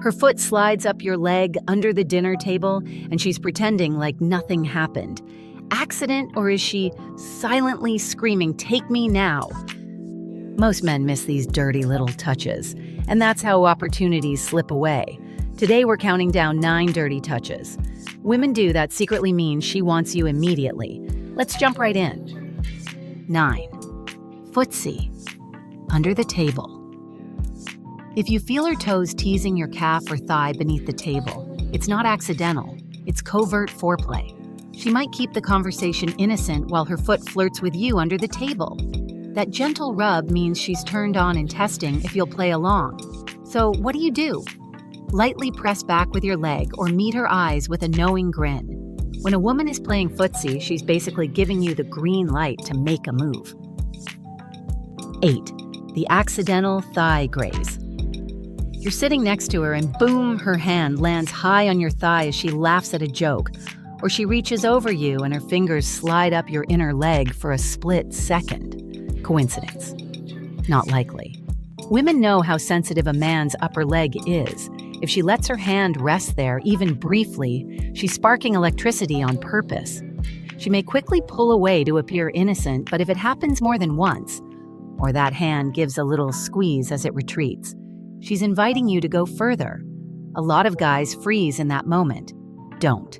Her foot slides up your leg under the dinner table, and she's pretending like nothing happened. Accident, or is she silently screaming, "Take me now"? Most men miss these dirty little touches, and that's how opportunities slip away. Today we're counting down 9 dirty touches. Women do that secretly means she wants you immediately. Let's jump right in. 9. Footsie. Under the table. If you feel her toes teasing your calf or thigh beneath the table, it's not accidental, it's covert foreplay. She might keep the conversation innocent while her foot flirts with you under the table. That gentle rub means she's turned on and testing if you'll play along. So what do? Lightly press back with your leg or meet her eyes with a knowing grin. When a woman is playing footsie, she's basically giving you the green light to make a move. 8. The accidental thigh graze. You're sitting next to her and boom, her hand lands high on your thigh as she laughs at a joke. Or she reaches over you and her fingers slide up your inner leg for a split second. Coincidence? Not likely. Women know how sensitive a man's upper leg is. If she lets her hand rest there, even briefly, she's sparking electricity on purpose. She may quickly pull away to appear innocent, but if it happens more than once, or that hand gives a little squeeze as it retreats, she's inviting you to go further. A lot of guys freeze in that moment. Don't.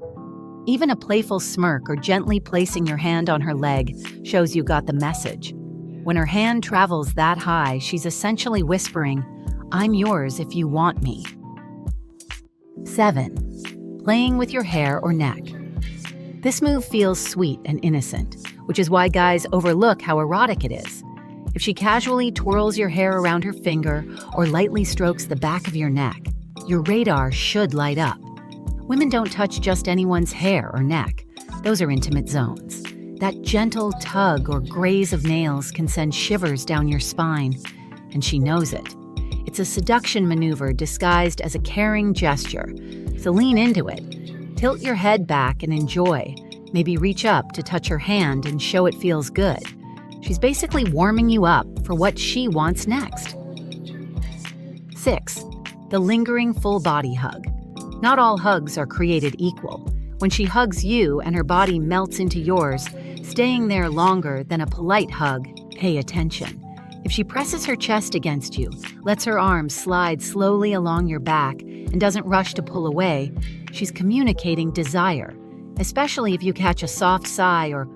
Even a playful smirk or gently placing your hand on her leg shows you got the message. When her hand travels that high, she's essentially whispering, "I'm yours if you want me." 7. Playing with your hair or neck. This move feels sweet and innocent, which is why guys overlook how erotic it is. If she casually twirls your hair around her finger or lightly strokes the back of your neck, your radar should light up. Women don't touch just anyone's hair or neck. Those are intimate zones. That gentle tug or graze of nails can send shivers down your spine, and she knows it. It's a seduction maneuver disguised as a caring gesture, so lean into it. Tilt your head back and enjoy. Maybe reach up to touch her hand and show it feels good. She's basically warming you up for what she wants next. 6. The lingering full body hug. Not all hugs are created equal. When she hugs you and her body melts into yours, staying there longer than a polite hug, pay attention. If she presses her chest against you, lets her arms slide slowly along your back, and doesn't rush to pull away, she's communicating desire, especially if you catch a soft sigh or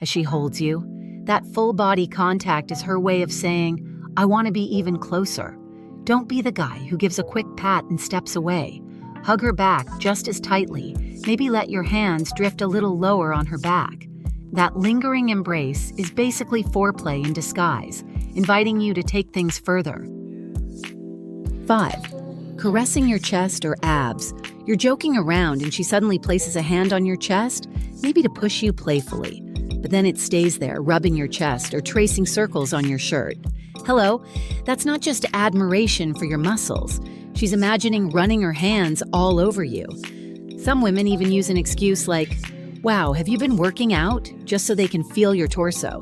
as she holds you. That full body contact is her way of saying, "I want to be even closer." Don't be the guy who gives a quick pat and steps away. Hug her back just as tightly. Maybe let your hands drift a little lower on her back. That lingering embrace is basically foreplay in disguise, inviting you to take things further. 5. Caressing your chest or abs. You're joking around and she suddenly places a hand on your chest, maybe to push you playfully. But then it stays there, rubbing your chest or tracing circles on your shirt. Hello, that's not just admiration for your muscles. She's imagining running her hands all over you. Some women even use an excuse like, "Wow, have you been working out?" just so they can feel your torso.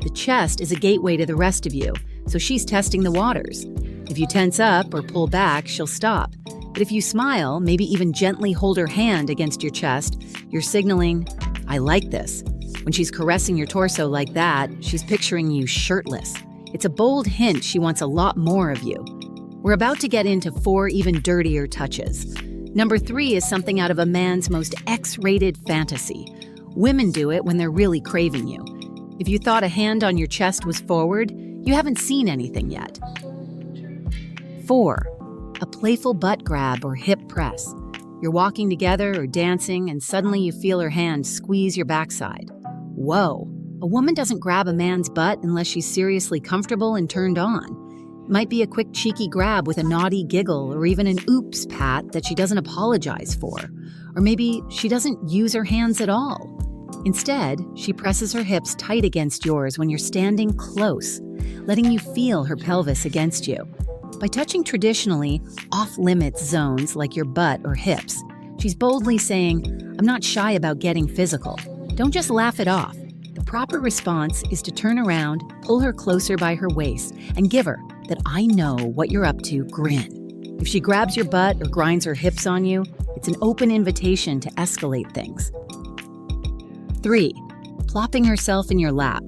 The chest is a gateway to the rest of you, so she's testing the waters. If you tense up or pull back, she'll stop. But if you smile, maybe even gently hold her hand against your chest, you're signaling, "I like this." When she's caressing your torso like that, she's picturing you shirtless. It's a bold hint she wants a lot more of you. We're about to get into 4 even dirtier touches. Number 3 is something out of a man's most X-rated fantasy. Women do it when they're really craving you. If you thought a hand on your chest was forward, you haven't seen anything yet. 4. A playful butt grab or hip press. You're walking together or dancing and suddenly you feel her hand squeeze your backside. Whoa, a woman doesn't grab a man's butt unless she's seriously comfortable and turned on. It might be a quick cheeky grab with a naughty giggle or even an oops pat that she doesn't apologize for. Or maybe she doesn't use her hands at all. Instead, she presses her hips tight against yours when you're standing close, letting you feel her pelvis against you. By touching traditionally off-limits zones like your butt or hips, she's boldly saying, "I'm not shy about getting physical." Don't just laugh it off. The proper response is to turn around, pull her closer by her waist, and give her that "I know what you're up to" grin. If she grabs your butt or grinds her hips on you, it's an open invitation to escalate things. 3. Plopping herself in your lap.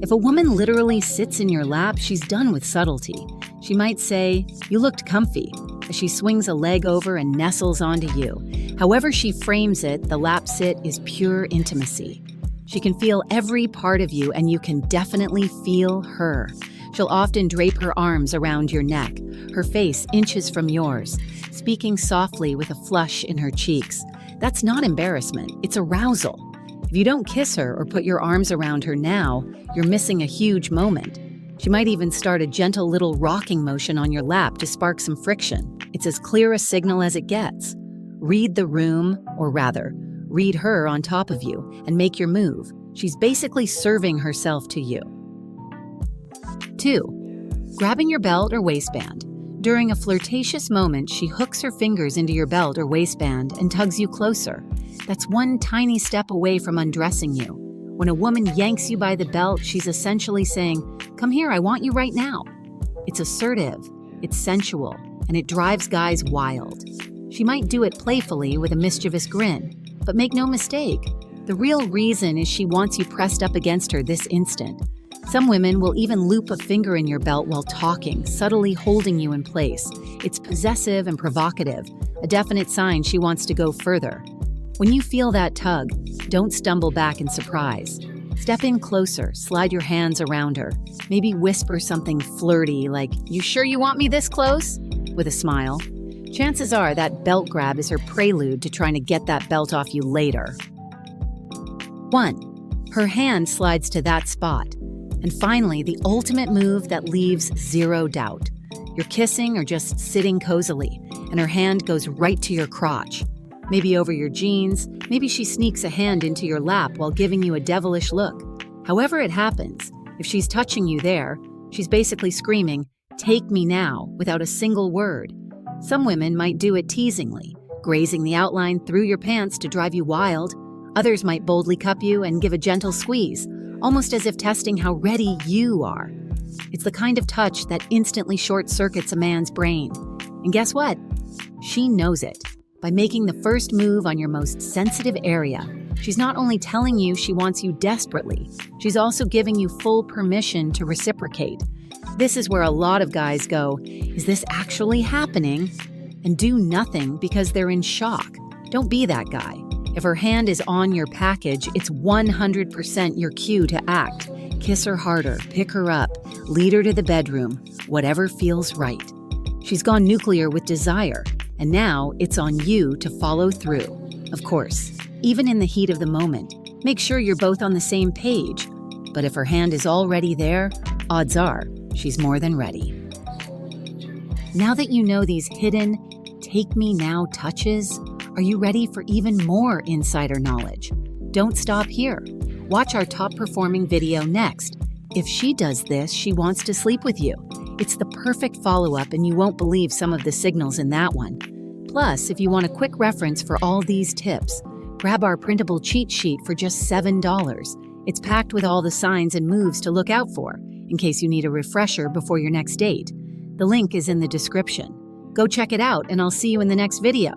If a woman literally sits in your lap, she's done with subtlety. She might say, "You looked comfy," as she swings a leg over and nestles onto you. However she frames it, the lap sit is pure intimacy. She can feel every part of you, and you can definitely feel her. She'll often drape her arms around your neck, her face inches from yours, speaking softly with a flush in her cheeks. That's not embarrassment, it's arousal. If you don't kiss her or put your arms around her now, you're missing a huge moment. She might even start a gentle little rocking motion on your lap to spark some friction. It's as clear a signal as it gets. Read the room, or rather, read her on top of you, and make your move. She's basically serving herself to you. 2. Grabbing your belt or waistband. During a flirtatious moment, she hooks her fingers into your belt or waistband and tugs you closer. That's one tiny step away from undressing you. When a woman yanks you by the belt, she's essentially saying, "Come here, I want you right now." It's assertive, it's sensual, and it drives guys wild. She might do it playfully with a mischievous grin, but make no mistake, the real reason is she wants you pressed up against her this instant. Some women will even loop a finger in your belt while talking, subtly holding you in place. It's possessive and provocative, a definite sign she wants to go further. When you feel that tug, don't stumble back in surprise. Step in closer, slide your hands around her. Maybe whisper something flirty like, "You sure you want me this close?" with a smile. Chances are that belt grab is her prelude to trying to get that belt off you later. 1. Her hand slides to that spot. And finally, the ultimate move that leaves zero doubt. You're kissing or just sitting cozily, and her hand goes right to your crotch. Maybe over your jeans, maybe she sneaks a hand into your lap while giving you a devilish look. However it happens, if she's touching you there, she's basically screaming, "Take me now," without a single word. Some women might do it teasingly, grazing the outline through your pants to drive you wild. Others might boldly cup you and give a gentle squeeze, almost as if testing how ready you are. It's the kind of touch that instantly short-circuits a man's brain. And guess what? She knows it. By making the first move on your most sensitive area, she's not only telling you she wants you desperately, she's also giving you full permission to reciprocate. This is where a lot of guys go, "Is this actually happening?" and do nothing because they're in shock. Don't be that guy. If her hand is on your package, it's 100% your cue to act. Kiss her harder, pick her up, lead her to the bedroom, whatever feels right. She's gone nuclear with desire, and now it's on you to follow through. Of course, even in the heat of the moment, make sure you're both on the same page. But if her hand is already there, odds are she's more than ready. Now that you know these hidden, take me now touches, are you ready for even more insider knowledge? Don't stop here. Watch our top performing video next. If she does this, she wants to sleep with you. It's the perfect follow-up, and you won't believe some of the signals in that one. Plus, if you want a quick reference for all these tips, grab our printable cheat sheet for just $7. It's packed with all the signs and moves to look out for, in case you need a refresher before your next date. The link is in the description. Go check it out, and I'll see you in the next video.